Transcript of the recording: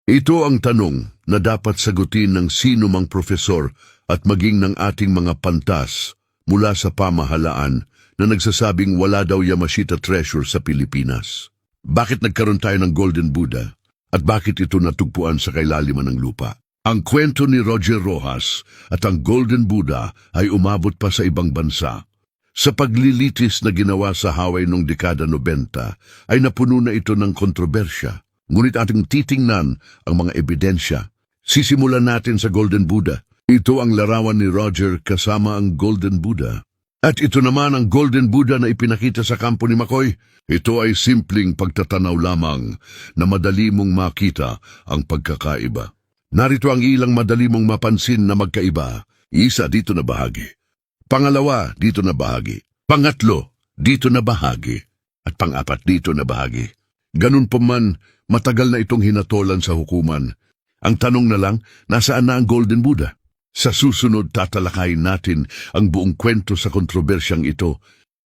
Ito ang tanong na dapat sagutin ng sino mang profesor at maging ng ating mga pantas mula sa pamahalaan na nagsasabing wala daw Yamashita treasure sa Pilipinas. Bakit nagkaroon tayo ng Golden Buddha at bakit ito natugpuan sa kailaliman ng lupa? Ang kwento ni Roger Rojas at ang Golden Buddha ay umabot pa sa ibang bansa. Sa paglilitis na ginawa sa Hawaii noong dekada 90 ay napuno na ito ng kontrobersya. Ngunit ating titingnan ang mga ebidensya. Sisimulan natin sa Golden Buddha. Ito ang larawan ni Roger kasama ang Golden Buddha. At ito naman ang Golden Buddha na ipinakita sa kampo ni McCoy. Ito ay simpleng pagtatanaw lamang na madali mong makita ang pagkakaiba. Narito ang ilang madali mong mapansin na magkaiba. Isa dito na bahagi. Pangalawa, dito na bahagi. Pangatlo, dito na bahagi. At pang-apat, dito na bahagi. Ganun pa man, matagal na itong hinatolan sa hukuman. Ang tanong na lang, nasaan na ang Golden Buddha? Sa susunod, tatalakayin natin ang buong kwento sa kontrobersyang ito